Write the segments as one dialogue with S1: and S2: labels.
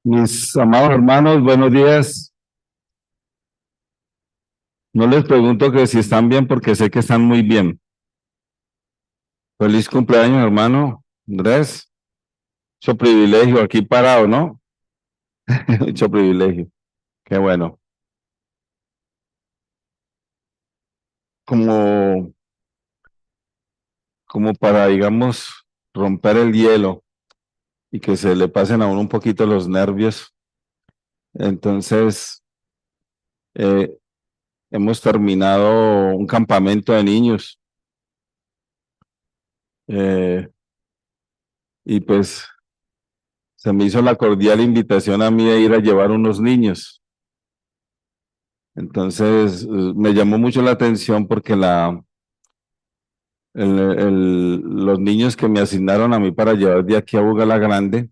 S1: Mis amados hermanos, buenos días. No les pregunto que si están bien porque sé que están muy bien. Feliz cumpleaños, hermano Andrés. Mucho privilegio aquí parado, ¿no? Mucho privilegio. Qué bueno. Como, como para, digamos, romper el hielo y que se le pasen a uno un poquito los nervios. Entonces, eh, hemos terminado un campamento de niños eh, y pues se me hizo la cordial invitación a mí de ir a llevar unos niños. Entonces, me llamó mucho la atención porque los niños que me asignaron a mí para llevar de aquí a Bugala Grande,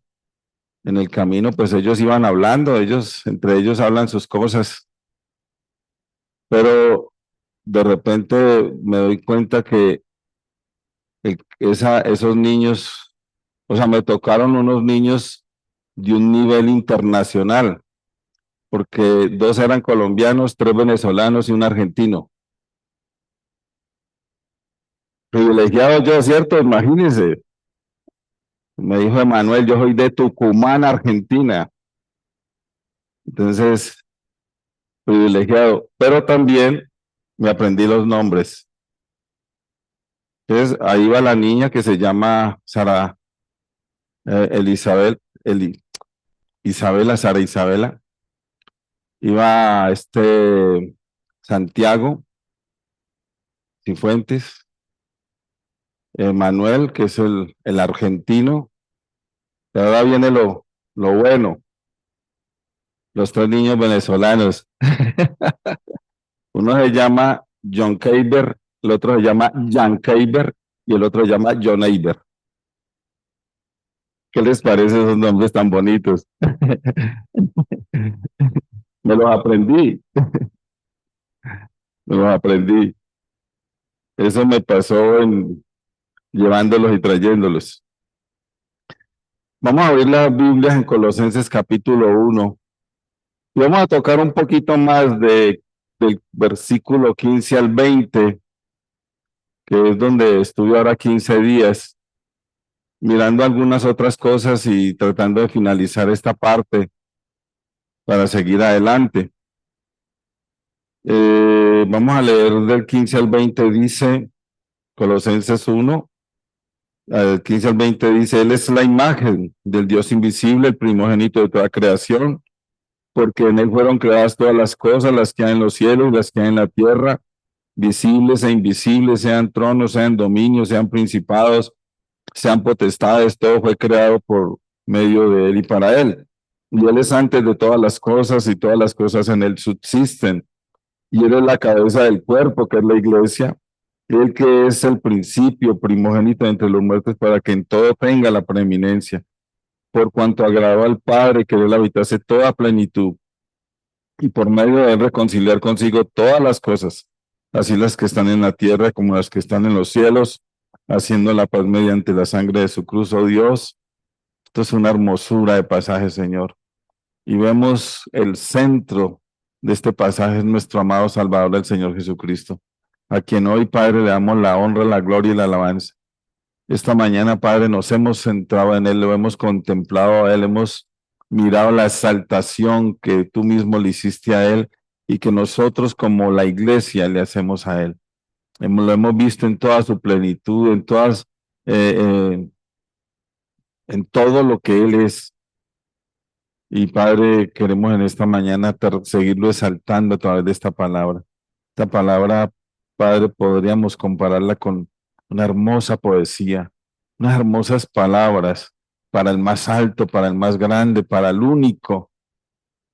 S1: en el camino, pues ellos iban hablando, entre ellos hablan sus cosas, pero de repente me doy cuenta que esos niños, o sea, me tocaron unos niños de un nivel internacional, porque dos eran colombianos, tres venezolanos y un argentino. Privilegiado yo, ¿cierto? Imagínense. Me dijo Emanuel, yo soy de Tucumán, Argentina. Entonces, privilegiado. Pero también me aprendí los nombres. Entonces, ahí va la niña que se llama Sara Elizabeth, Isabela, Sara Isabela. Iba Santiago Cifuentes, Manuel, que es el argentino. Y ahora viene lo bueno, los tres niños venezolanos. Uno se llama John Keiber, el otro se llama Jan Keiber y el otro se llama John Eiber. ¿Qué les parece esos nombres tan bonitos? Me los aprendí, me los aprendí. Eso me pasó llevándolos y trayéndolos. Vamos a abrir las Biblias en Colosenses capítulo 1 y vamos a tocar un poquito más del versículo 15 al 20, que es donde estuve ahora 15 días, mirando algunas otras cosas y tratando de finalizar esta parte para seguir adelante. Vamos a leer del 15 al 20, dice Colosenses 1, del 15 al 20 dice, Él es la imagen del Dios invisible, el primogénito de toda creación, porque en Él fueron creadas todas las cosas, las que hay en los cielos y las que hay en la tierra, visibles e invisibles, sean tronos, sean dominios, sean principados, sean potestades, todo fue creado por medio de Él y para Él. Y Él es antes de todas las cosas y todas las cosas en Él subsisten. Y Él es la cabeza del cuerpo, que es la iglesia. Él que es el principio primogénito entre los muertos para que en todo tenga la preeminencia. Por cuanto agradó al Padre que Él habitase toda plenitud y por medio de Él reconciliar consigo todas las cosas, así las que están en la tierra como las que están en los cielos, haciendo la paz mediante la sangre de su cruz, oh Dios. Esto es una hermosura de pasaje, Señor. Y vemos el centro de este pasaje es nuestro amado Salvador, el Señor Jesucristo, a quien hoy, Padre, le damos la honra, la gloria y la alabanza. Esta mañana, Padre, nos hemos centrado en Él, lo hemos contemplado a Él, hemos mirado la exaltación que tú mismo le hiciste a Él y que nosotros como la iglesia le hacemos a Él. Lo hemos visto en toda su plenitud, eh, eh, en todo lo que Él es. Y Padre, queremos en esta mañana seguirlo exaltando a través de esta palabra. Esta palabra, Padre, podríamos compararla con una hermosa poesía, unas hermosas palabras para el más alto, para el más grande, para el único,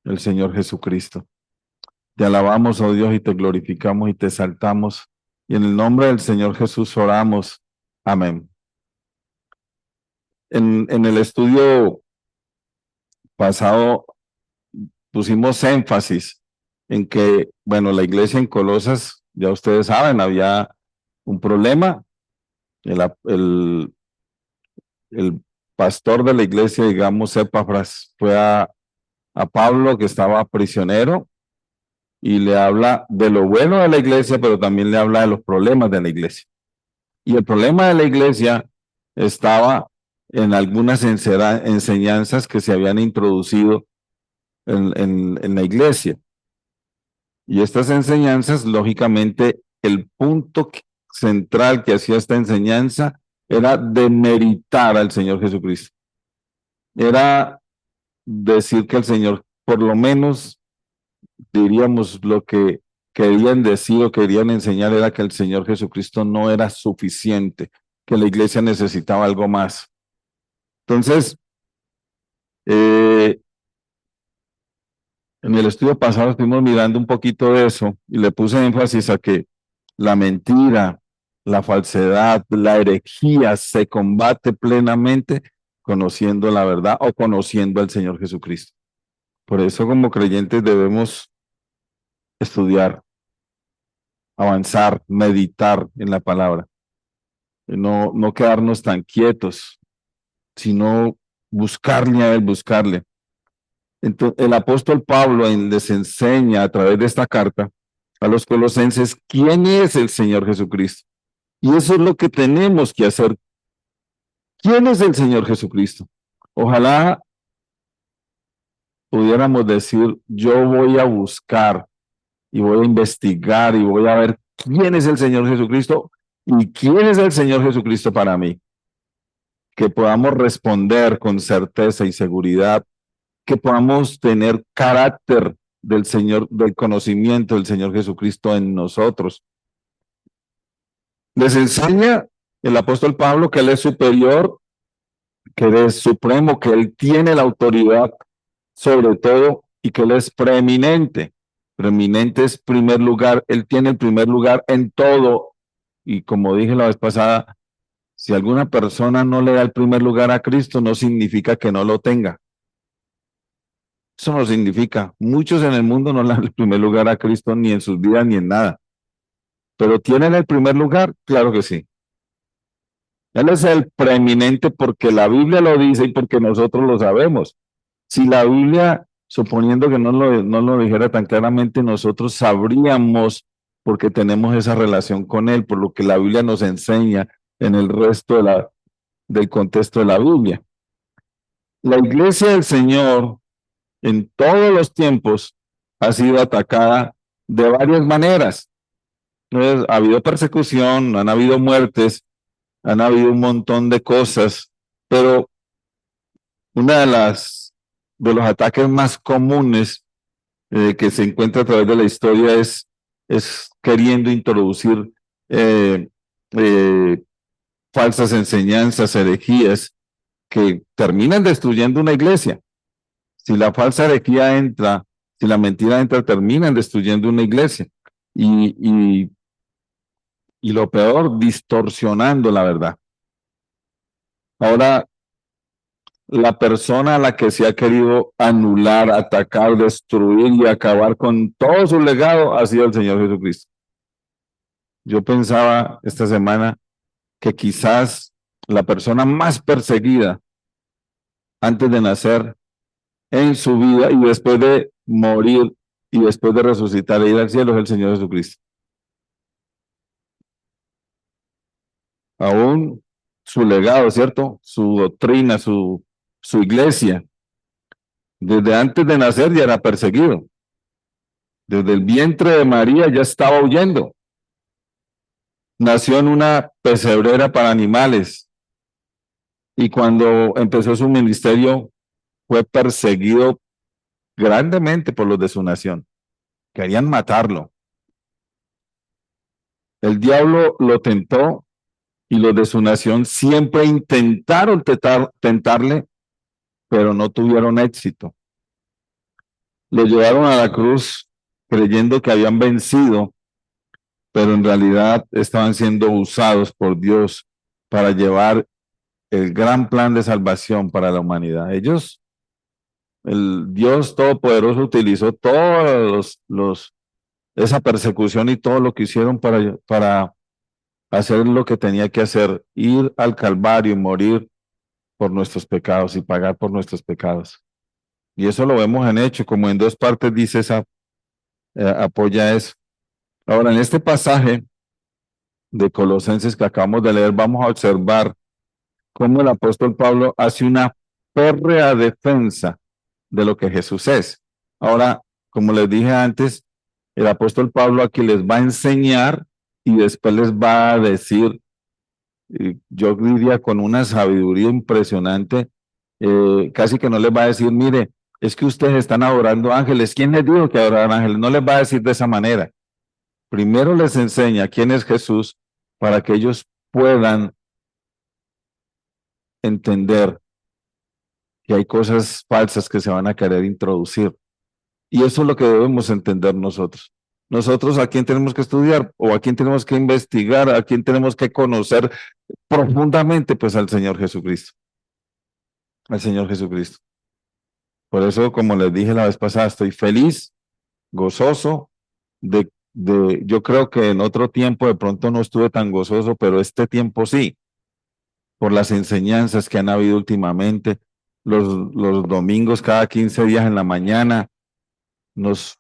S1: el Señor Jesucristo. Te alabamos, oh Dios, y te glorificamos y te exaltamos. Y en el nombre del Señor Jesús oramos. Amén. En el estudio pasado pusimos énfasis en que, bueno, la iglesia en Colosas, ya ustedes saben, había un problema. El, el, el pastor de la iglesia, digamos, Epafras, fue a Pablo, que estaba prisionero, y le habla de lo bueno de la iglesia, pero también le habla de los problemas de la iglesia. Y el problema de la iglesia estaba en algunas enseñanzas que se habían introducido en la iglesia. Y estas enseñanzas, lógicamente, el punto central que hacía esta enseñanza era demeritar al Señor Jesucristo. Era decir que el Señor, por lo menos, diríamos, lo que querían decir o querían enseñar era que el Señor Jesucristo no era suficiente, que la iglesia necesitaba algo más. Entonces, en el estudio pasado estuvimos mirando un poquito de eso y le puse énfasis a que la mentira, la falsedad, la herejía se combate plenamente conociendo la verdad o conociendo al Señor Jesucristo. Por eso como creyentes debemos estudiar, avanzar, meditar en la palabra, no quedarnos tan quietos, sino buscarle a Él, buscarle. Entonces, el apóstol Pablo les enseña a través de esta carta a los colosenses quién es el Señor Jesucristo. Y eso es lo que tenemos que hacer. ¿Quién es el Señor Jesucristo? Ojalá pudiéramos decir, yo voy a buscar y voy a investigar y voy a ver quién es el Señor Jesucristo y quién es el Señor Jesucristo para mí. Que podamos responder con certeza y seguridad, que podamos tener carácter del Señor, del conocimiento del Señor Jesucristo en nosotros. Les enseña el apóstol Pablo que Él es superior, que Él es supremo, que Él tiene la autoridad sobre todo y que Él es preeminente. Preeminente es primer lugar, Él tiene el primer lugar en todo. Y como dije la vez pasada, si alguna persona no le da el primer lugar a Cristo, no significa que no lo tenga. Eso no significa. Muchos en el mundo no le dan el primer lugar a Cristo ni en sus vidas ni en nada. Pero ¿tienen el primer lugar? Claro que sí. Él es el preeminente porque la Biblia lo dice y porque nosotros lo sabemos. Si la Biblia, suponiendo que no lo dijera tan claramente, nosotros sabríamos porque tenemos esa relación con Él, por lo que la Biblia nos enseña en el resto del contexto de la Biblia. La iglesia del Señor en todos los tiempos ha sido atacada de varias maneras. Entonces, ha habido persecución, han habido muertes, han habido un montón de cosas, pero una de los ataques más comunes que se encuentra a través de la historia es queriendo introducir falsas enseñanzas, herejías, que terminan destruyendo una iglesia. Si la falsa herejía entra, si la mentira entra, terminan destruyendo una iglesia. Y lo peor, distorsionando la verdad. Ahora, la persona a la que se ha querido anular, atacar, destruir y acabar con todo su legado ha sido el Señor Jesucristo. Yo pensaba esta semana que quizás la persona más perseguida antes de nacer en su vida y después de morir y después de resucitar e ir al cielo es el Señor Jesucristo. Aún su legado, ¿cierto? Su doctrina, su iglesia, desde antes de nacer ya era perseguido. Desde el vientre de María ya estaba huyendo. Nació en una pesebrera para animales y cuando empezó su ministerio fue perseguido grandemente por los de su nación. Querían matarlo. El diablo lo tentó y los de su nación siempre intentaron tentarle, pero no tuvieron éxito. Lo llevaron a la cruz creyendo que habían vencido, pero en realidad estaban siendo usados por Dios para llevar el gran plan de salvación para la humanidad. El Dios Todopoderoso utilizó todos esa persecución y todo lo que hicieron para hacer lo que tenía que hacer, ir al Calvario y morir por nuestros pecados y pagar por nuestros pecados. Y eso lo vemos en Hechos, como en dos partes dice apoya eso. Ahora, en este pasaje de Colosenses que acabamos de leer, vamos a observar cómo el apóstol Pablo hace una férrea defensa de lo que Jesús es. Ahora, como les dije antes, el apóstol Pablo aquí les va a enseñar y después les va a decir, yo diría con una sabiduría impresionante, casi que no les va a decir, mire, es que ustedes están adorando ángeles. ¿Quién les dijo que adoraran ángeles? No les va a decir de esa manera. Primero les enseña quién es Jesús para que ellos puedan entender que hay cosas falsas que se van a querer introducir. Y eso es lo que debemos entender nosotros. Nosotros a quién tenemos que estudiar o a quién tenemos que investigar, a quién tenemos que conocer profundamente, pues al Señor Jesucristo. Al Señor Jesucristo. Por eso, como les dije la vez pasada, estoy feliz, gozoso yo creo que en otro tiempo de pronto no estuve tan gozoso, pero este tiempo sí, por las enseñanzas que han habido últimamente, los domingos cada 15 días en la mañana, nos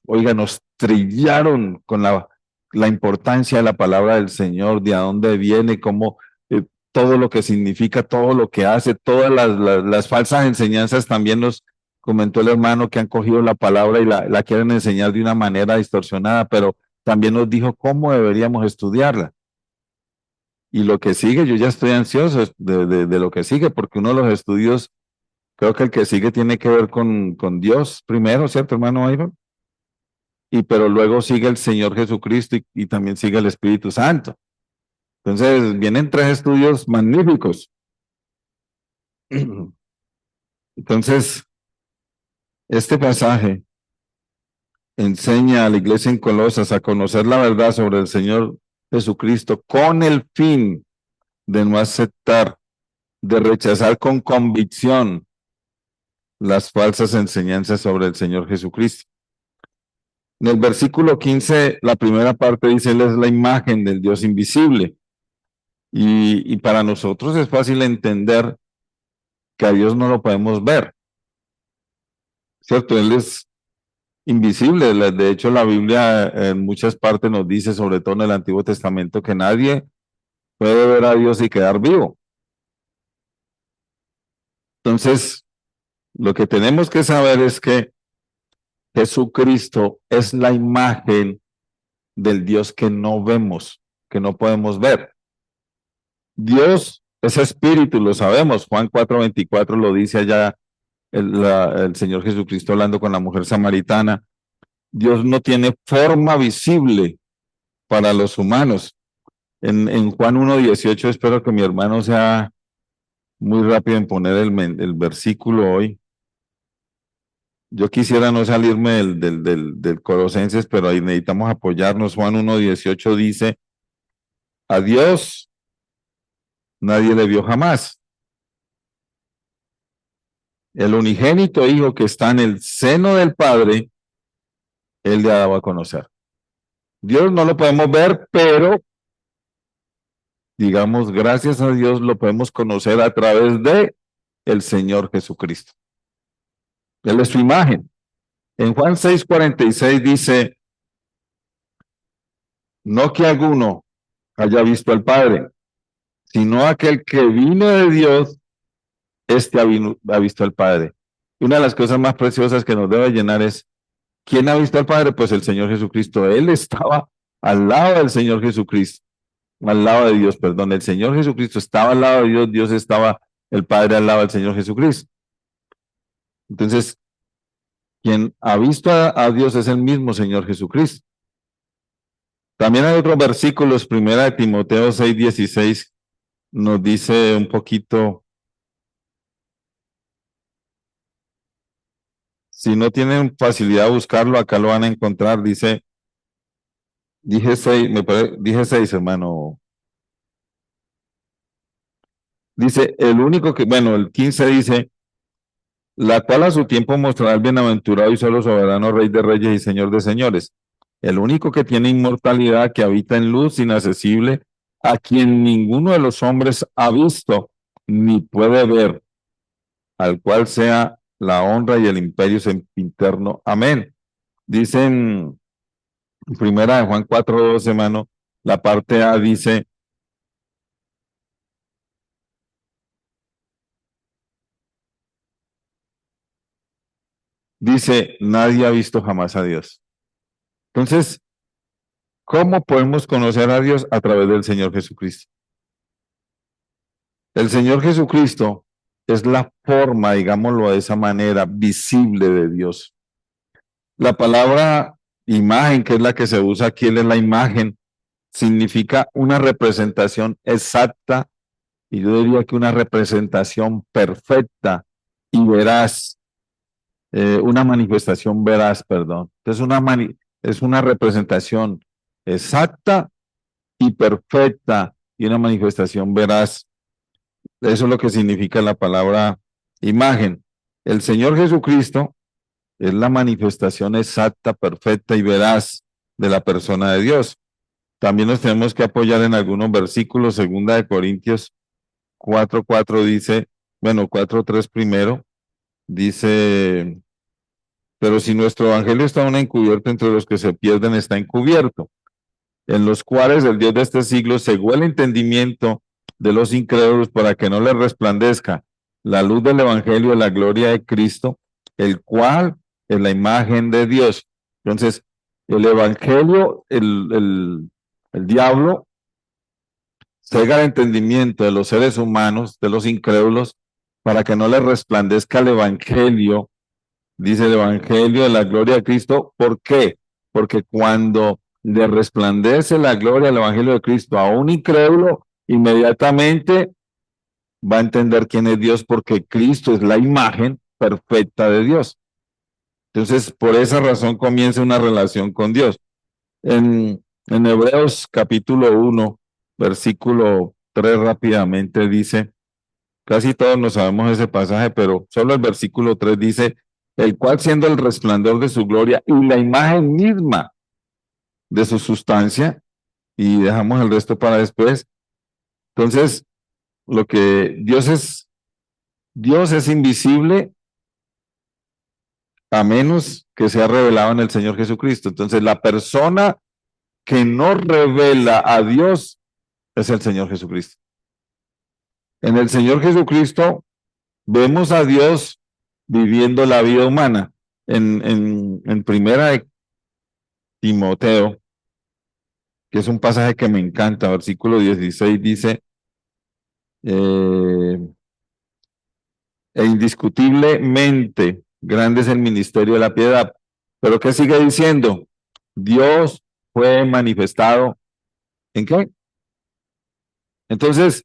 S1: trillaron con la importancia de la palabra del Señor, de a dónde viene, cómo todo lo que significa, todo lo que hace, todas las falsas enseñanzas también nos comentó el hermano que han cogido la palabra y la quieren enseñar de una manera distorsionada, pero también nos dijo cómo deberíamos estudiarla. Y lo que sigue, yo ya estoy ansioso de lo que sigue, porque uno de los estudios, creo que el que sigue tiene que ver con Dios primero, ¿cierto, hermano Ivan? Pero luego sigue el Señor Jesucristo y también sigue el Espíritu Santo. Entonces, vienen tres estudios magníficos. Entonces, este pasaje enseña a la iglesia en Colosas a conocer la verdad sobre el Señor Jesucristo con el fin de no aceptar, de rechazar con convicción las falsas enseñanzas sobre el Señor Jesucristo. En el versículo 15, la primera parte dice, Él es la imagen del Dios invisible. Y para nosotros es fácil entender que a Dios no lo podemos ver, ¿cierto? Él es invisible. De hecho, la Biblia en muchas partes nos dice, sobre todo en el Antiguo Testamento, que nadie puede ver a Dios y quedar vivo. Entonces, lo que tenemos que saber es que Jesucristo es la imagen del Dios que no vemos, que no podemos ver. Dios es espíritu, lo sabemos. Juan 4:24 lo dice allá el Señor Jesucristo hablando con la mujer samaritana. Dios no tiene forma visible para los humanos. En Juan 1:18, espero que mi hermano sea muy rápido en poner el versículo hoy. Yo quisiera no salirme del Colosenses, pero ahí necesitamos apoyarnos. Juan 1:18 dice, a Dios nadie le vio jamás. El unigénito Hijo que está en el seno del Padre, Él le ha dado a conocer. Dios no lo podemos ver, pero digamos, gracias a Dios lo podemos conocer a través de el Señor Jesucristo. Él es su imagen. En Juan 6:46 dice, no que alguno haya visto al Padre, sino aquel que vino de Dios, ha visto al Padre. Una de las cosas más preciosas que nos debe llenar es, ¿quién ha visto al Padre? Pues el Señor Jesucristo. Él estaba al lado del Señor Jesucristo, al lado de Dios, perdón. El Señor Jesucristo estaba al lado de Dios, Dios estaba, el Padre al lado del Señor Jesucristo. Entonces, quien ha visto a Dios es el mismo Señor Jesucristo. También hay otros versículos, primera de Timoteo 6:16, nos dice un poquito, si no tienen facilidad de buscarlo, acá lo van a encontrar, dije 6, hermano. Dice, el 15 dice, la cual a su tiempo mostrará el bienaventurado y solo soberano Rey de Reyes y Señor de Señores, el único que tiene inmortalidad, que habita en luz inaccesible, a quien ninguno de los hombres ha visto ni puede ver, al cual sea la honra y el imperio sempiterno. Amén. Dicen primera de Juan 4:12, hermano, la parte A dice, nadie ha visto jamás a Dios. Entonces, ¿cómo podemos conocer a Dios? A través del Señor Jesucristo. El Señor Jesucristo es la forma, digámoslo de esa manera, visible de Dios. La palabra imagen, que es la que se usa aquí, es la imagen, significa una representación exacta, y yo diría que una representación perfecta y veraz, una manifestación veraz, perdón. Entonces, es una representación exacta y perfecta y una manifestación veraz. Eso es lo que significa la palabra imagen. El Señor Jesucristo es la manifestación exacta, perfecta y veraz de la persona de Dios. También nos tenemos que apoyar en algunos versículos. Segunda de Corintios 4:4 dice, bueno, 4:3 primero, dice, pero si nuestro evangelio está aún encubierto, entre los que se pierden está encubierto, en los cuales el Dios de este siglo cegó el entendimiento de los incrédulos para que no les resplandezca la luz del evangelio de la gloria de Cristo, el cual es la imagen de Dios. Entonces, el evangelio, el diablo cega el entendimiento de los seres humanos, de los incrédulos, para que no les resplandezca el evangelio, dice el evangelio de la gloria de Cristo. ¿Por qué? Porque cuando le resplandece la gloria del evangelio de Cristo a un incrédulo, inmediatamente va a entender quién es Dios, porque Cristo es la imagen perfecta de Dios. Entonces, por esa razón comienza una relación con Dios. En Hebreos capítulo 1, versículo 3 rápidamente dice, casi todos nos sabemos ese pasaje, pero solo el versículo 3 dice, el cual siendo el resplandor de su gloria y la imagen misma de su sustancia, y dejamos el resto para después. Entonces, lo que Dios es invisible a menos que sea revelado en el Señor Jesucristo. Entonces, la persona que no revela a Dios es el Señor Jesucristo. En el Señor Jesucristo vemos a Dios viviendo la vida humana. En primera de Timoteo, que es un pasaje que me encanta, versículo 16 dice, e indiscutiblemente grande es el ministerio de la piedad. Pero ¿qué sigue diciendo? Dios fue manifestado. ¿En qué? Entonces,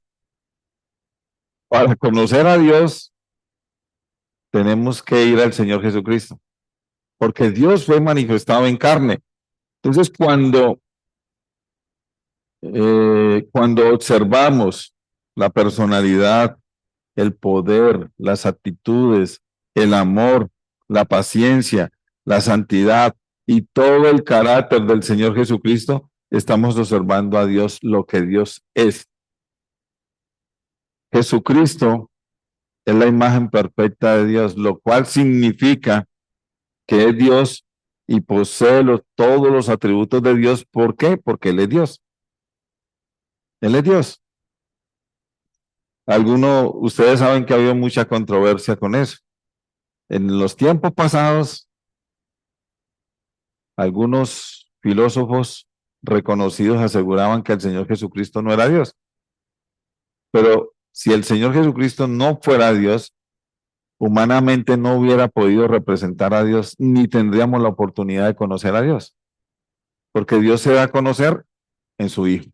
S1: para conocer a Dios, tenemos que ir al Señor Jesucristo, porque Dios fue manifestado en carne. Entonces, cuando observamos la personalidad, el poder, las actitudes, el amor, la paciencia, la santidad y todo el carácter del Señor Jesucristo, estamos observando a Dios, lo que Dios es. Jesucristo es la imagen perfecta de Dios, lo cual significa que es Dios y posee todos los atributos de Dios. ¿Por qué? Porque Él es Dios. Él es Dios. Ustedes saben que ha habido mucha controversia con eso. En los tiempos pasados, algunos filósofos reconocidos aseguraban que el Señor Jesucristo no era Dios. Pero si el Señor Jesucristo no fuera Dios, humanamente no hubiera podido representar a Dios, ni tendríamos la oportunidad de conocer a Dios. Porque Dios se da a conocer en su Hijo.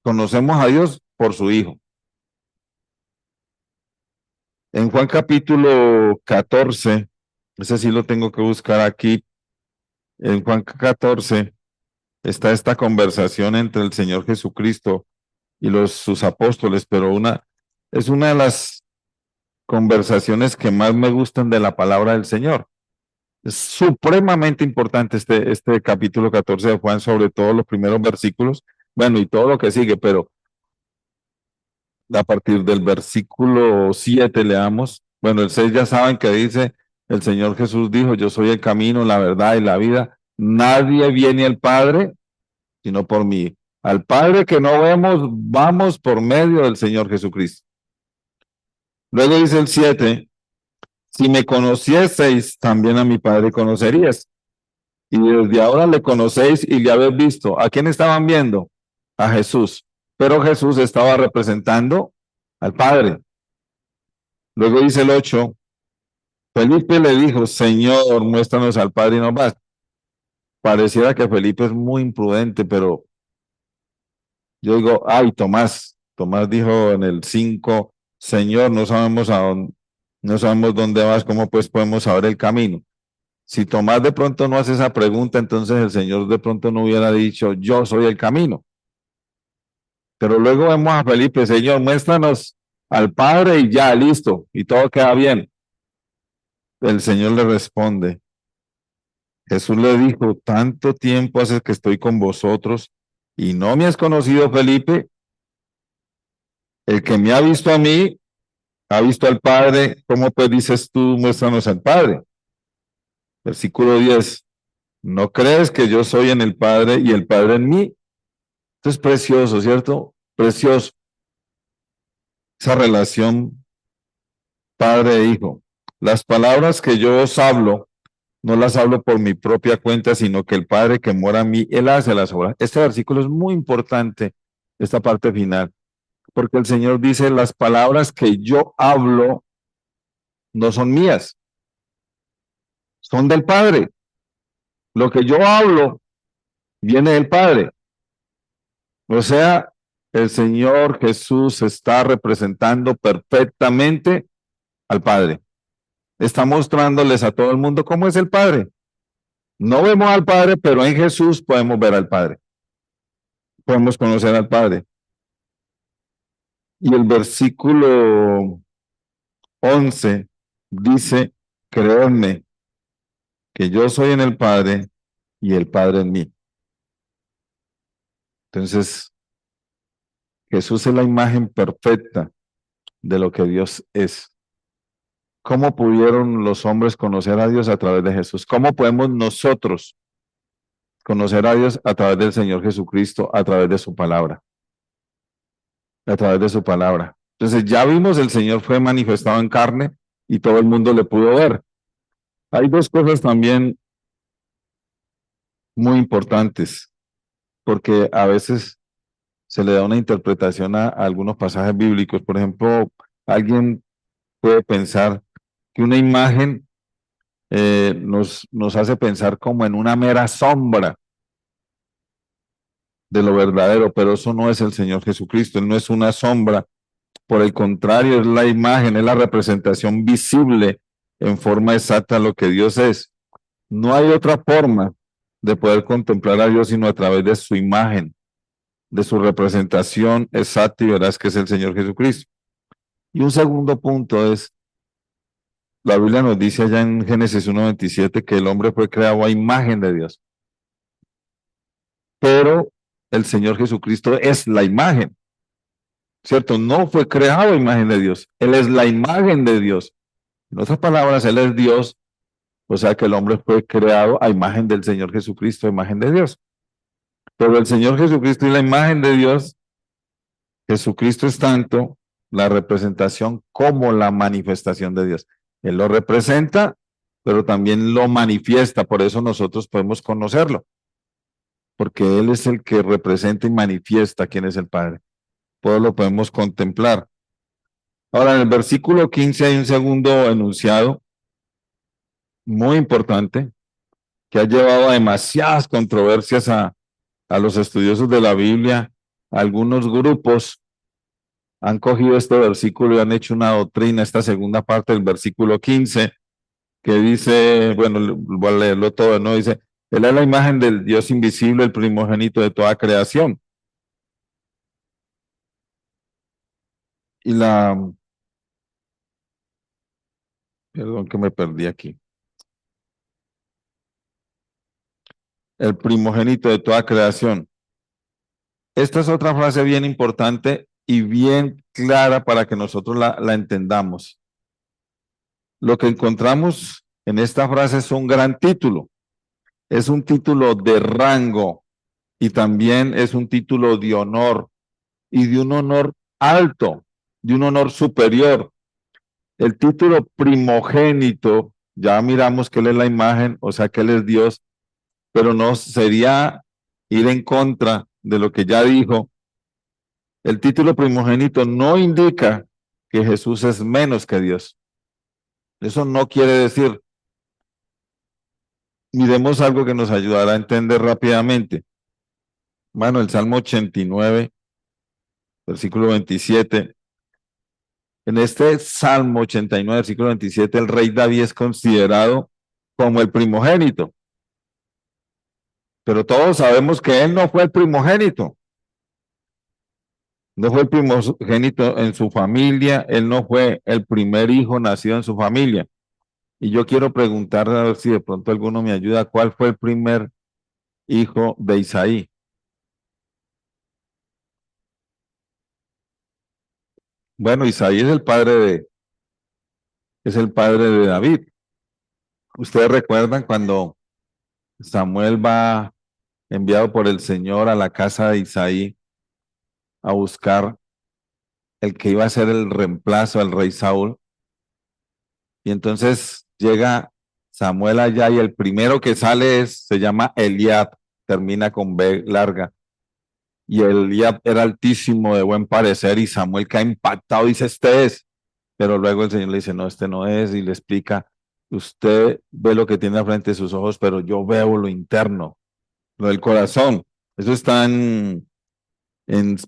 S1: Conocemos a Dios por su Hijo. En Juan capítulo 14, ese sí lo tengo que buscar aquí. En Juan 14 está esta conversación entre el Señor Jesucristo y sus apóstoles, pero es una de las conversaciones que más me gustan de la palabra del Señor. Es supremamente importante este capítulo 14 de Juan, sobre todo los primeros versículos, bueno, y todo lo que sigue, pero a partir del versículo 7 leamos, Bueno, el 6 ya saben que dice, el Señor Jesús dijo, yo soy el camino, la verdad y la vida. Nadie viene al Padre sino por mí. Al Padre que no vemos, vamos por medio del Señor Jesucristo. Luego dice el 7, si me conocieseis, también a mi Padre conocerías. Y desde ahora le conocéis y le habéis visto. ¿A quién estaban viendo? A Jesús. Pero Jesús estaba representando al Padre. Luego dice el 8, Felipe le dijo, Señor, muéstranos al Padre y no más. Pareciera que Felipe es muy imprudente, pero yo digo, ay, Tomás. Tomás dijo en el 5, Señor, no sabemos a dónde, no sabemos dónde vas, ¿cómo pues podemos saber el camino? Si Tomás de pronto no hace esa pregunta, entonces el Señor de pronto no hubiera dicho, yo soy el camino. Pero luego vemos a Felipe, Señor, muéstranos al Padre y ya, listo, y todo queda bien. El Señor le responde, Jesús le dijo, tanto tiempo hace que estoy con vosotros y no me has conocido, Felipe. El que me ha visto a mí, ha visto al Padre. ¿Cómo pues dices tú, muéstranos al Padre? Versículo 10. ¿No crees que yo soy en el Padre y el Padre en mí? Esto es precioso, ¿cierto? Precioso. Esa relación padre e hijo. Las palabras que yo os hablo, no las hablo por mi propia cuenta, sino que el Padre que mora en mí, Él hace las obras. Este versículo es muy importante, esta parte final, porque el Señor dice, las palabras que yo hablo no son mías, son del Padre. Lo que yo hablo viene del Padre. O sea, el Señor Jesús está representando perfectamente al Padre. Está mostrándoles a todo el mundo cómo es el Padre. No vemos al Padre, pero en Jesús podemos ver al Padre. Podemos conocer al Padre. Y el versículo 11 dice, creedme que yo soy en el Padre y el Padre en mí. Entonces, Jesús es la imagen perfecta de lo que Dios es. ¿Cómo pudieron los hombres conocer a Dios a través de Jesús? ¿Cómo podemos nosotros conocer a Dios a través del Señor Jesucristo, a través de su palabra? A través de su palabra. Entonces ya vimos, el Señor fue manifestado en carne y todo el mundo le pudo ver. Hay dos cosas también muy importantes, porque a veces se le da una interpretación a algunos pasajes bíblicos. Por ejemplo, alguien puede pensar que una imagen nos hace pensar como en una mera sombra de lo verdadero, pero eso no es el Señor Jesucristo, Él no es una sombra, por el contrario, es la imagen, es la representación visible en forma exacta de lo que Dios es. No hay otra forma de poder contemplar a Dios sino a través de su imagen, de su representación exacta y veraz que es el Señor Jesucristo. Y un segundo punto es, la Biblia nos dice allá en Génesis 1:27 que el hombre fue creado a imagen de Dios, pero el Señor Jesucristo es la imagen, ¿cierto? No fue creado a imagen de Dios, Él es la imagen de Dios. En otras palabras, Él es Dios, o sea que el hombre fue creado a imagen del Señor Jesucristo, a imagen de Dios. Pero el Señor Jesucristo es la imagen de Dios. Jesucristo es tanto la representación como la manifestación de Dios. Él lo representa, pero también lo manifiesta, por eso nosotros podemos conocerlo, porque Él es el que representa y manifiesta quién es el Padre. Todo lo podemos contemplar. Ahora, en el versículo 15 hay un segundo enunciado muy importante que ha llevado a demasiadas controversias a los estudiosos de la Biblia. Algunos grupos han cogido este versículo y han hecho una doctrina, esta segunda parte del versículo 15, que dice, bueno, voy a leerlo todo, ¿no? Dice, Él es la imagen del Dios invisible, el primogénito de toda creación. Y perdón que me perdí aquí. El primogénito de toda creación. Esta es otra frase bien importante y bien clara para que nosotros la entendamos. Lo que encontramos en esta frase es un gran título, es un título de rango y también es un título de honor y de un honor alto, de un honor superior. El título primogénito, ya miramos que él es la imagen, o sea que él es Dios, pero no sería ir en contra de lo que ya dijo. El título primogénito no indica que Jesús es menos que Dios. Eso no quiere decir. Miremos algo que nos ayudará a entender rápidamente. Bueno, el Salmo 89, versículo 27. En este Salmo 89, versículo 27, el rey David es considerado como el primogénito. Pero todos sabemos que él no fue el primogénito. No fue el primogénito en su familia, él no fue el primer hijo nacido en su familia. Y yo quiero preguntar, a ver si de pronto alguno me ayuda, ¿cuál fue el primer hijo de Isaí? Bueno, Isaí es el padre de David. Ustedes recuerdan cuando Samuel va enviado por el Señor a la casa de Isaí a buscar el que iba a ser el reemplazo al rey Saúl. Y entonces llega Samuel allá y el primero que sale se llama Eliab, termina con B larga. Y Eliab era altísimo, de buen parecer, y Samuel queda impactado, dice, este es. Pero luego el Señor le dice, no, este no es, y le explica, usted ve lo que tiene al frente de sus ojos, pero yo veo lo interno, lo del corazón. Eso está en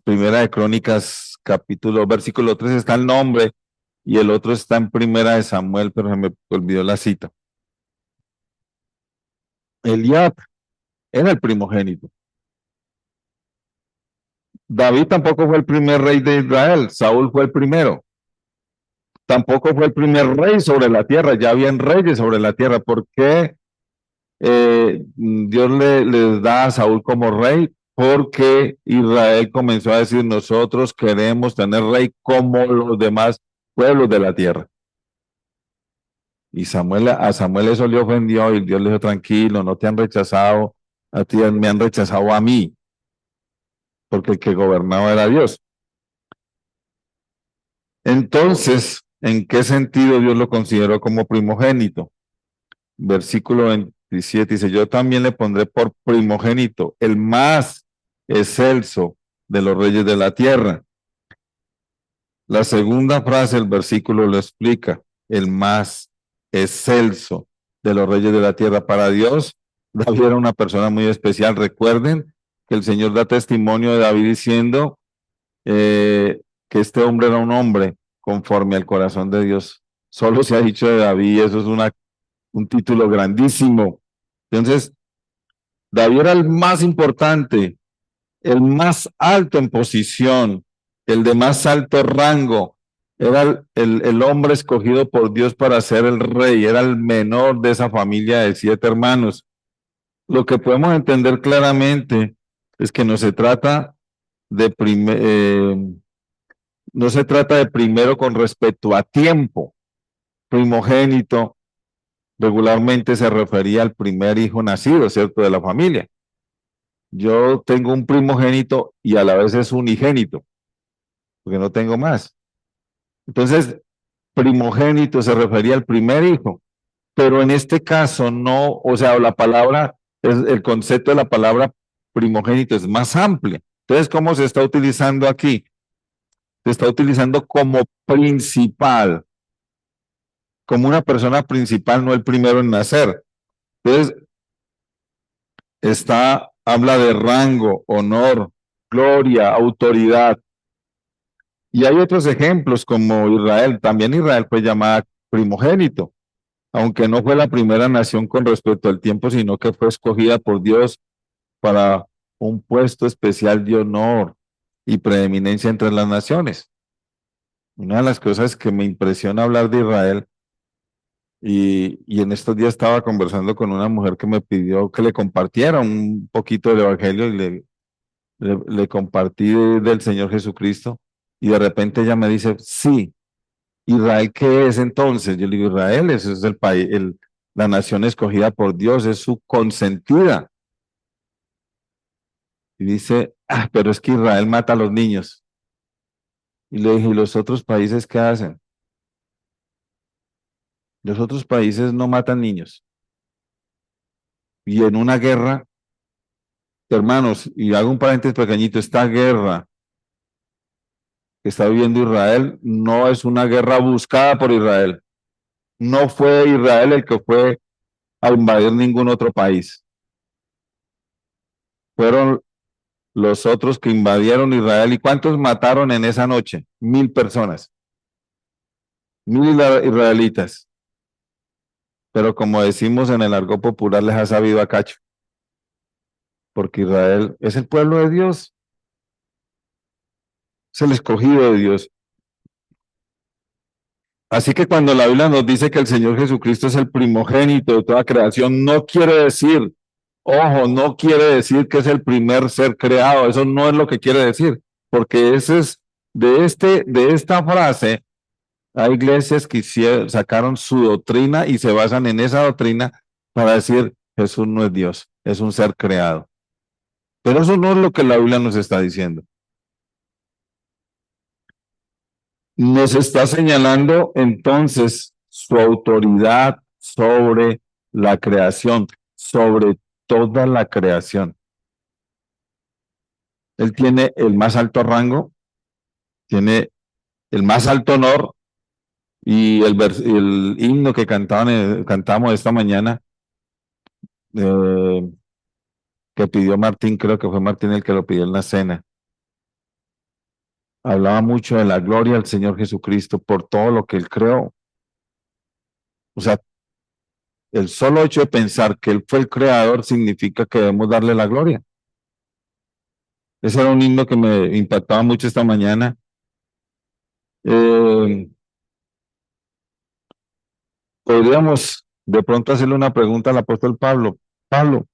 S1: Primera de Crónicas, capítulo, versículo 3 está el nombre, y el otro está en Primera de Samuel, pero se me olvidó la cita. Eliab era el primogénito. David tampoco fue el primer rey de Israel, Saúl fue el primero. Tampoco fue el primer rey sobre la tierra, ya habían reyes sobre la tierra. ¿Por qué Dios les da a Saúl como rey? Porque Israel comenzó a decir, nosotros queremos tener rey como los demás pueblos de la tierra. Y a Samuel eso le ofendió y Dios le dijo, tranquilo, no te han rechazado, a ti me han rechazado a mí, porque el que gobernaba era Dios. Entonces, ¿en qué sentido Dios lo consideró como primogénito? Versículo 27 dice, yo también le pondré por primogénito, el más excelso de los reyes de la tierra. La segunda frase del versículo lo explica, el más excelso de los reyes de la tierra. Para Dios, David era una persona muy especial. Recuerden que el Señor da testimonio de David diciendo que este hombre era un hombre conforme al corazón de Dios. Solo se ha dicho de David, eso es un título grandísimo. Entonces, David era el más importante, el más alto en posición, el de más alto rango. Era el hombre escogido por Dios para ser el rey, era el menor de esa familia de 7 hermanos. Lo que podemos entender claramente es que no se trata de primero con respecto a tiempo. Primogénito regularmente se refería al primer hijo nacido, ¿cierto?, de la familia. Yo tengo un primogénito y a la vez es unigénito, porque no tengo más. Entonces, primogénito se refería al primer hijo, pero en este caso no, o sea, el concepto de la palabra primogénito es más amplio. Entonces, ¿cómo se está utilizando aquí? Se está utilizando como principal, como una persona principal, no el primero en nacer. Entonces, habla de rango, honor, gloria, autoridad. Y hay otros ejemplos como Israel. También Israel fue llamada primogénito, aunque no fue la primera nación con respecto al tiempo, sino que fue escogida por Dios para un puesto especial de honor y preeminencia entre las naciones. Una de las cosas que me impresiona hablar de Israel, y en estos días estaba conversando con una mujer que me pidió que le compartiera un poquito del Evangelio y le compartí del Señor Jesucristo, y de repente ella me dice, sí, ¿Israel qué es entonces? Yo le digo, Israel, eso es el país, la nación escogida por Dios, es su consentida. Y dice, pero es que Israel mata a los niños. Y le dije, ¿y los otros países qué hacen? Los otros países no matan niños. Y en una guerra, hermanos, y hago un paréntesis pequeñito, esta guerra que está viviendo Israel no es una guerra buscada por Israel. No fue Israel el que fue a invadir ningún otro país. Fueron los otros que invadieron Israel. ¿Y cuántos mataron en esa noche? 1000 personas. 1000 israelitas. Pero como decimos en el argot popular, les ha sabido a cacho. Porque Israel es el pueblo de Dios. Es el escogido de Dios. Así que cuando la Biblia nos dice que el Señor Jesucristo es el primogénito de toda creación, no quiere decir, ojo, no quiere decir que es el primer ser creado. Eso no es lo que quiere decir. Porque ese es, de esta frase, hay iglesias que sacaron su doctrina y se basan en esa doctrina para decir Jesús no es Dios, es un ser creado. Pero eso no es lo que la Biblia nos está diciendo. Nos está señalando entonces su autoridad sobre la creación, sobre toda la creación. Él tiene el más alto rango, tiene el más alto honor y el himno que cantamos esta mañana, que pidió Martín, creo que fue Martín el que lo pidió en la cena. Hablaba mucho de la gloria del Señor Jesucristo por todo lo que Él creó. O sea, el solo hecho de pensar que Él fue el creador significa que debemos darle la gloria. Ese era un himno que me impactaba mucho esta mañana. Podríamos de pronto hacerle una pregunta al apóstol Pablo. Pablo,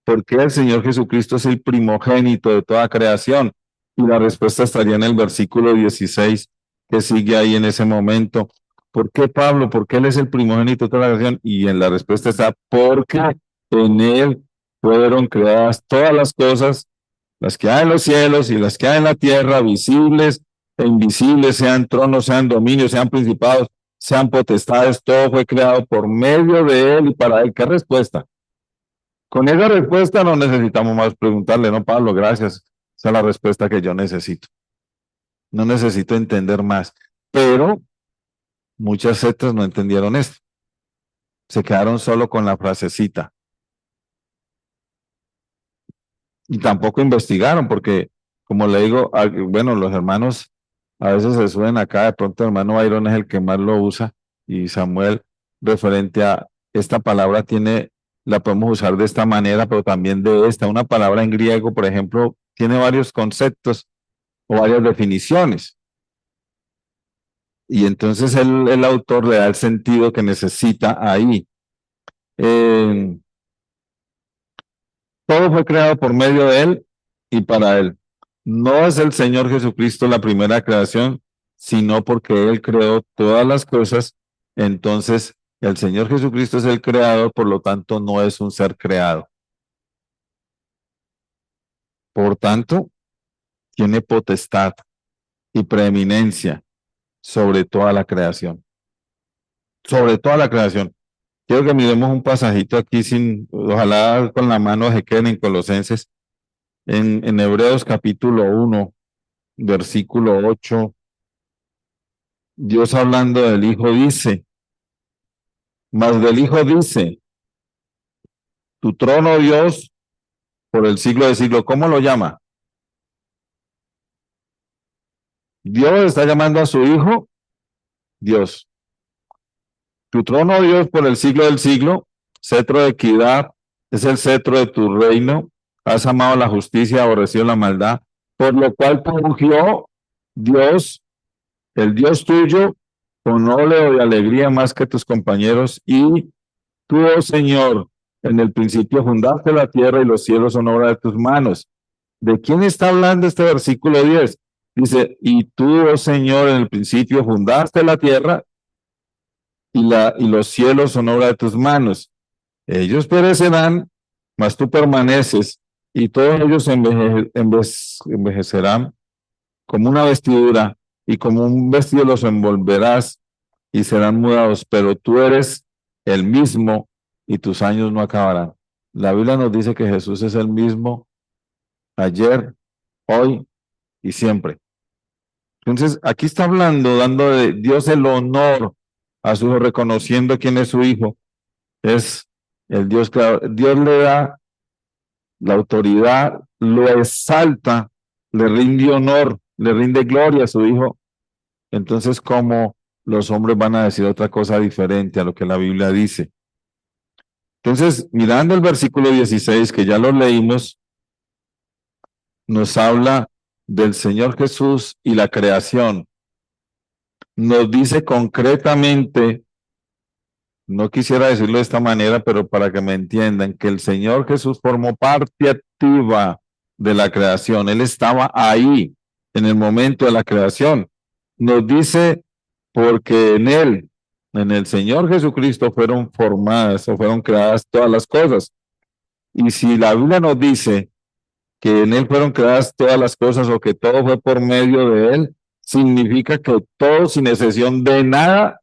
S1: ¿por qué el Señor Jesucristo es el primogénito de toda creación? Y la respuesta estaría en el versículo 16, que sigue ahí en ese momento. ¿Por qué Pablo? ¿Por qué Él es el primogénito de toda la creación? Y en la respuesta está, porque en Él fueron creadas todas las cosas, las que hay en los cielos y las que hay en la tierra, visibles e invisibles, sean tronos, sean dominios, sean principados, sean potestades, todo fue creado por medio de Él y para Él. ¿Qué respuesta? Con esa respuesta no necesitamos más preguntarle, no, Pablo, gracias. Esa es la respuesta que yo necesito. No necesito entender más. Pero muchas sectas no entendieron esto. Se quedaron solo con la frasecita. Y tampoco investigaron, porque, como le digo, bueno, los hermanos a veces se suben acá, de pronto el hermano Byron es el que más lo usa, y Samuel, referente a esta palabra, la podemos usar de esta manera, pero también de esta. Una palabra en griego, por ejemplo, tiene varios conceptos o varias definiciones. Y entonces el autor le da el sentido que necesita ahí. Todo fue creado por medio de Él y para Él. No es el Señor Jesucristo la primera creación, sino porque Él creó todas las cosas. Entonces, el Señor Jesucristo es el creador, por lo tanto, no es un ser creado. Por tanto, tiene potestad y preeminencia sobre toda la creación. Sobre toda la creación. Quiero que miremos un pasajito aquí, ojalá con la mano se queden en Colosenses, en Hebreos capítulo 1, versículo 8. Dios hablando del Hijo dice, mas del Hijo dice, tu trono, Dios, por el siglo de siglo. ¿Cómo lo llama? Dios está llamando a su Hijo Dios. Tu trono, Dios, por el siglo del siglo, cetro de equidad, es el cetro de tu reino. Has amado la justicia, aborrecido la maldad, por lo cual te ungió Dios, el Dios tuyo, con óleo de alegría más que tus compañeros. Y tú, oh Señor, en el principio fundaste la tierra y los cielos son obra de tus manos. ¿De quién está hablando este versículo 10? Dice, y tú, oh Señor, en el principio fundaste la tierra y los cielos son obra de tus manos. Ellos perecerán, mas tú permaneces, y todos ellos envejecerán como una vestidura, y como un vestido los envolverás y serán mudados, pero tú eres el mismo y tus años no acabarán. La Biblia nos dice que Jesús es el mismo ayer, hoy y siempre. Entonces, aquí está hablando, dando de Dios el honor a su hijo, reconociendo quién es su hijo. Es el Dios que Dios le da la autoridad, lo exalta, le rinde honor, le rinde gloria a su hijo. Entonces, ¿cómo los hombres van a decir otra cosa diferente a lo que la Biblia dice? Entonces, mirando el versículo 16, que ya lo leímos, nos habla del Señor Jesús y la creación. Nos dice concretamente, no quisiera decirlo de esta manera, pero para que me entiendan, que el Señor Jesús formó parte activa de la creación. Él estaba ahí en el momento de la creación. Nos dice, porque en el Señor Jesucristo fueron formadas o fueron creadas todas las cosas. Y si la Biblia nos dice que en Él fueron creadas todas las cosas o que todo fue por medio de Él, significa que todo, sin excepción de nada,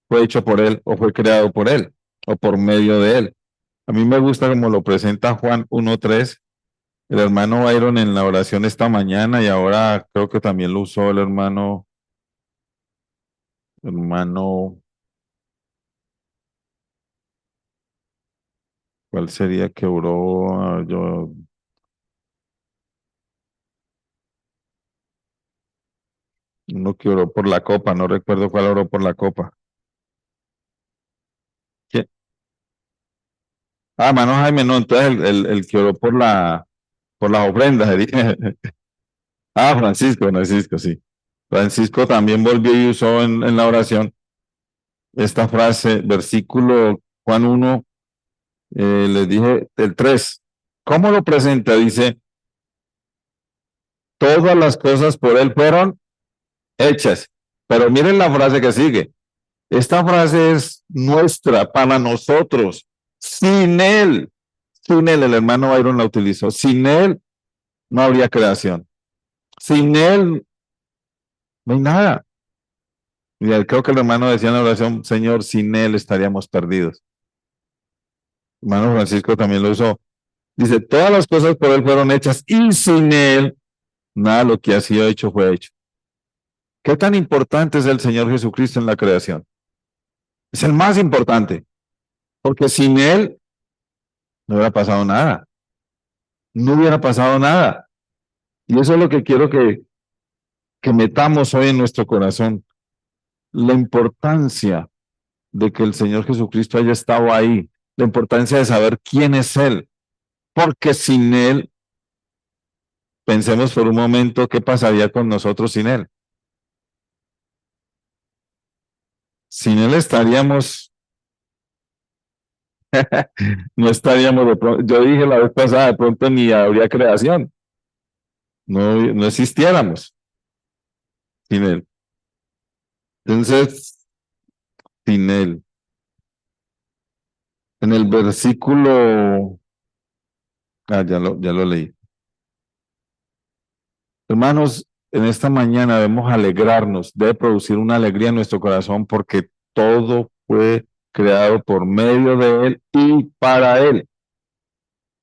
S1: fue hecho por Él o fue creado por Él o por medio de Él. A mí me gusta como lo presenta Juan 1:3, el hermano Byron en la oración esta mañana, y ahora creo que también lo usó el hermano, ¿cuál sería que oró? Uno que oró por la copa, no recuerdo cuál oró por la copa. ¿Quién? Ah, hermano Jaime, no, entonces el que oró por las ofrendas. Ah, Francisco, sí. Francisco también volvió y usó en la oración esta frase, versículo Juan 1, les dije el 3. ¿Cómo lo presenta? Dice, todas las cosas por él fueron hechas. Pero miren la frase que sigue. Esta frase es nuestra, para nosotros. Sin él, el hermano Byron la utilizó. Sin él no habría creación. Sin él no hay nada. Y creo que el hermano decía en la oración, Señor, sin él estaríamos perdidos. El hermano Francisco también lo usó. Dice, todas las cosas por él fueron hechas y sin él nada de lo que ha sido hecho fue hecho. ¿Qué tan importante es el Señor Jesucristo en la creación? Es el más importante, porque sin él no hubiera pasado nada. No hubiera pasado nada. Y eso es lo que quiero que metamos hoy en nuestro corazón. La importancia de que el Señor Jesucristo haya estado ahí. La importancia de saber quién es Él. Porque sin Él, pensemos por un momento qué pasaría con nosotros sin Él. Sin Él estaríamos, no estaríamos de pronto, yo dije la vez pasada, de pronto ni habría creación. No existiéramos sin Él. Entonces, sin Él. En el versículo, ya lo leí. Hermanos, en esta mañana debemos alegrarnos, debe producir una alegría en nuestro corazón porque todo fue creado por medio de Él y para Él.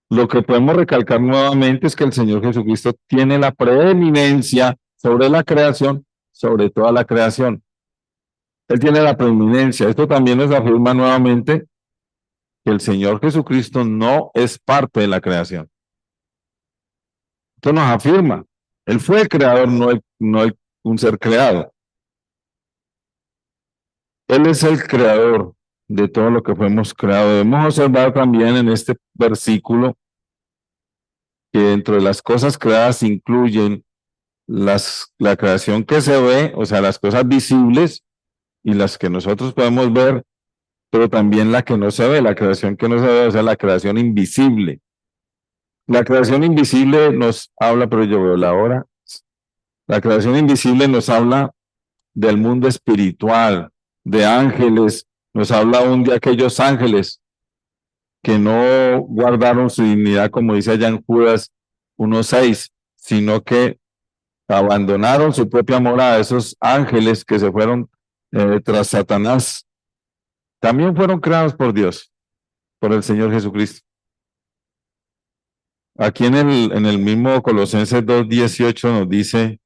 S1: Lo que podemos recalcar nuevamente es que el Señor Jesucristo tiene la preeminencia sobre la creación, sobre toda la creación. Él tiene la preeminencia. Esto también nos afirma nuevamente que el Señor Jesucristo no es parte de la creación. Esto nos afirma. Él fue el creador, no un ser creado. Él es el creador de todo lo que fuimos creado. Debemos observar también en este versículo que dentro de las cosas creadas incluyen la creación que se ve, o sea, las cosas visibles y las que nosotros podemos ver, pero también la que no se ve, la creación que no se ve, o sea, la creación invisible. La creación invisible nos habla, pero yo veo la hora. La creación invisible nos habla del mundo espiritual, de ángeles, nos habla aún de aquellos ángeles que no guardaron su dignidad, como dice allá en Judas 1:6, sino que abandonaron su propia morada. Esos ángeles que se fueron tras Satanás, también fueron creados por Dios, por el Señor Jesucristo. Aquí en el mismo Colosenses 2:18 nos dice: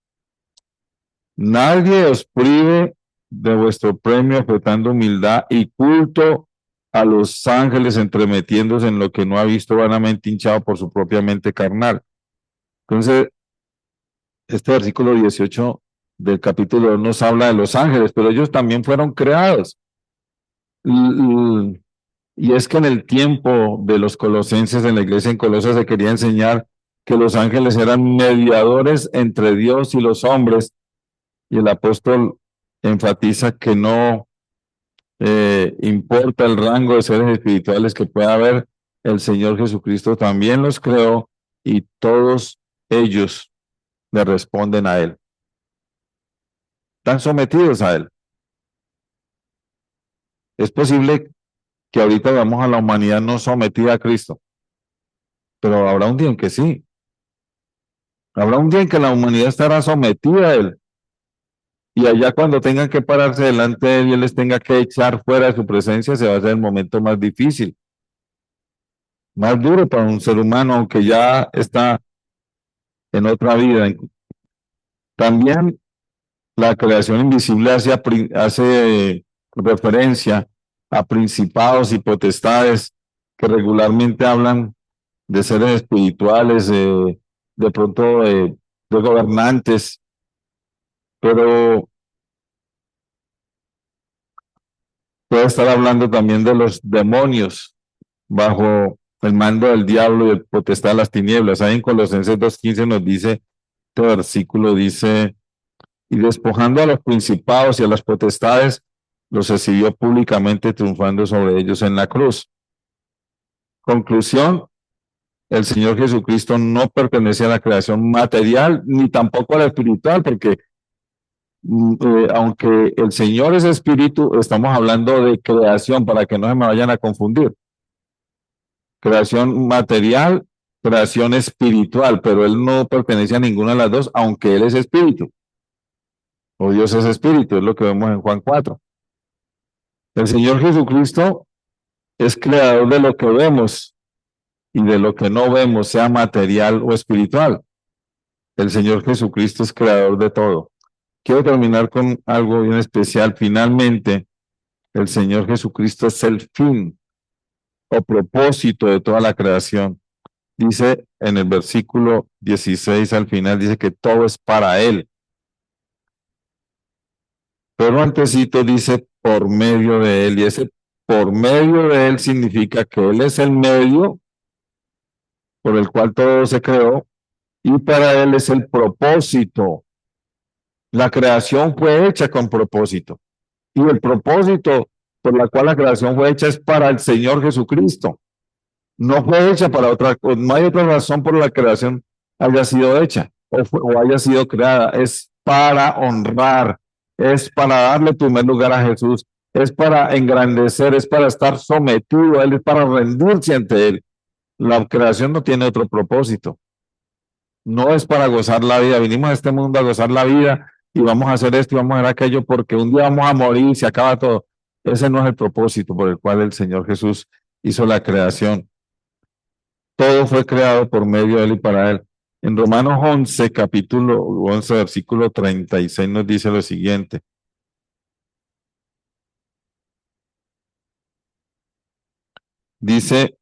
S1: nadie os prive de vuestro premio, afectando humildad y culto a los ángeles, entremetiéndose en lo que no ha visto, vanamente hinchado por su propia mente carnal. Entonces, este versículo 18 del capítulo 2 nos habla de los ángeles, pero ellos también fueron creados. Y es que en el tiempo de los colosenses, en la iglesia en Colosas, se quería enseñar que los ángeles eran mediadores entre Dios y los hombres, y el apóstol enfatiza que no importa el rango de seres espirituales que pueda haber, el Señor Jesucristo también los creó y todos ellos le responden a Él. Están sometidos a Él. Es posible que ahorita veamos a la humanidad no sometida a Cristo, pero habrá un día en que sí. Habrá un día en que la humanidad estará sometida a Él. Y allá cuando tengan que pararse delante de Él y Él les tenga que echar fuera de su presencia, se va a hacer el momento más difícil, más duro para un ser humano, aunque ya está en otra vida. También la creación invisible hace referencia a principados y potestades que regularmente hablan de seres espirituales, de pronto de gobernantes, pero puede estar hablando también de los demonios bajo el mando del diablo y el potestad de las tinieblas. Ahí en Colosenses 2:15 nos dice, este versículo dice: y despojando a los principados y a las potestades, los exhibió públicamente, triunfando sobre ellos en la cruz. Conclusión: el Señor Jesucristo no pertenece a la creación material ni tampoco a la espiritual, porque aunque el Señor es espíritu, estamos hablando de creación para que no se me vayan a confundir. Creación material, creación espiritual, pero Él no pertenece a ninguna de las dos, aunque Él es espíritu, o Dios es espíritu, es lo que vemos en Juan 4. El Señor Jesucristo es creador de lo que vemos y de lo que no vemos, sea material o espiritual. El Señor Jesucristo es creador de todo. Quiero terminar con algo bien especial. Finalmente, el Señor Jesucristo es el fin o propósito de toda la creación. Dice en el versículo 16 al final, dice que todo es para Él. Pero antesito dice por medio de Él, y ese por medio de Él significa que Él es el medio por el cual todo se creó, y para Él es el propósito. La creación fue hecha con propósito, y el propósito por la cual la creación fue hecha es para el Señor Jesucristo. No fue hecha para otra cosa, no hay otra razón por la creación haya sido hecha o haya sido creada. Es para honrar, es para darle primer lugar a Jesús, es para engrandecer, es para estar sometido a Él, es para rendirse ante Él. La creación no tiene otro propósito. No es para gozar la vida. Vinimos a este mundo a gozar la vida y vamos a hacer esto y vamos a hacer aquello porque un día vamos a morir y se acaba todo. Ese no es el propósito por el cual el Señor Jesús hizo la creación. Todo fue creado por medio de Él y para Él. En Romanos 11, capítulo 11, versículo 36 nos dice lo siguiente. Dice,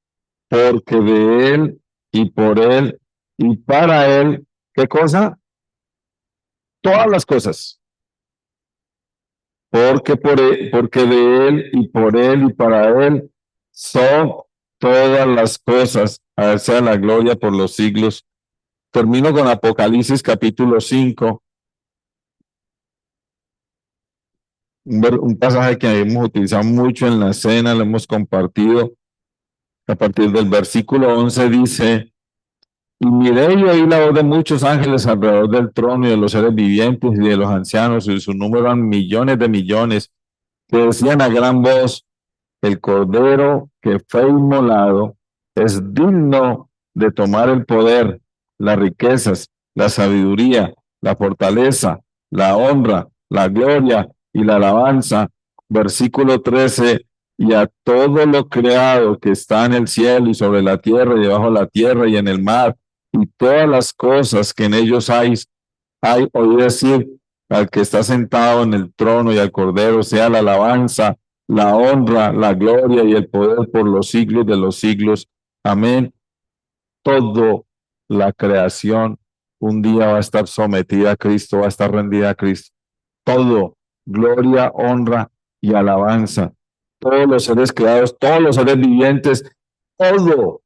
S1: porque de Él y por Él y para Él, ¿qué cosa? Todas las cosas. Porque de Él y por Él y para Él son todas las cosas. A Él sea la gloria por los siglos. Termino con Apocalipsis capítulo 5. Un pasaje que hemos utilizado mucho en la cena, lo hemos compartido. A partir del versículo 11 dice: Y miré y oí la voz de muchos ángeles alrededor del trono y de los seres vivientes y de los ancianos, y su número eran millones de millones, que decían a gran voz: el Cordero que fue inmolado es digno de tomar el poder, las riquezas, la sabiduría, la fortaleza, la honra, la gloria y la alabanza. Versículo 13: y a todo lo creado que está en el cielo y sobre la tierra y debajo de la tierra y en el mar, y todas las cosas que en ellos oí decir al que está sentado en el trono y al Cordero, sea la alabanza, la honra, la gloria y el poder por los siglos de los siglos. Amén. Todo la creación un día va a estar sometida a Cristo, va a estar rendida a Cristo. Todo, gloria, honra y alabanza. Todos los seres creados, todos los seres vivientes, todo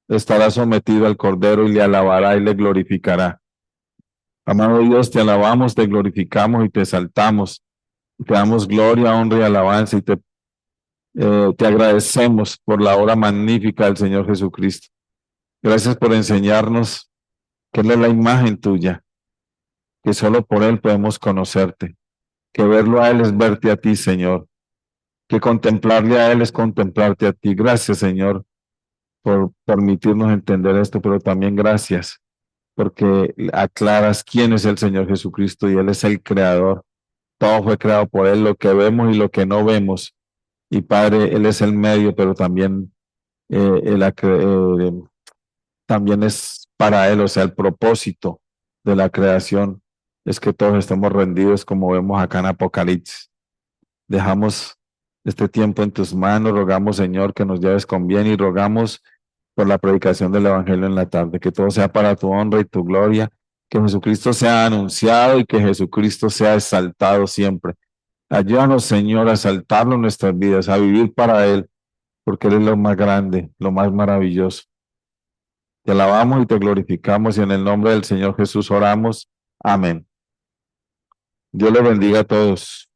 S1: estará sometido al Cordero y le alabará y le glorificará. Amado Dios, te alabamos, te glorificamos y te exaltamos. Te damos gloria, honra y alabanza y te agradecemos por la obra magnífica del Señor Jesucristo. Gracias por enseñarnos que Él es la imagen tuya, que solo por Él podemos conocerte, que verlo a Él es verte a ti, Señor, que contemplarle a Él es contemplarte a ti. Gracias, Señor, por permitirnos entender esto, pero también gracias porque aclaras quién es el Señor Jesucristo y Él es el Creador. Todo fue creado por Él, lo que vemos y lo que no vemos. Y Padre, Él es el medio, pero también, también es para Él, o sea, el propósito de la creación es que todos estemos rendidos como vemos acá en Apocalipsis. Dejamos este tiempo en tus manos, rogamos, Señor, que nos lleves con bien y rogamos por la predicación del Evangelio en la tarde, que todo sea para tu honra y tu gloria, que Jesucristo sea anunciado y que Jesucristo sea exaltado siempre. Ayúdanos, Señor, a exaltarlo en nuestras vidas, a vivir para Él, porque Él es lo más grande, lo más maravilloso. Te alabamos y te glorificamos y en el nombre del Señor Jesús oramos. Amén. Dios le bendiga a todos.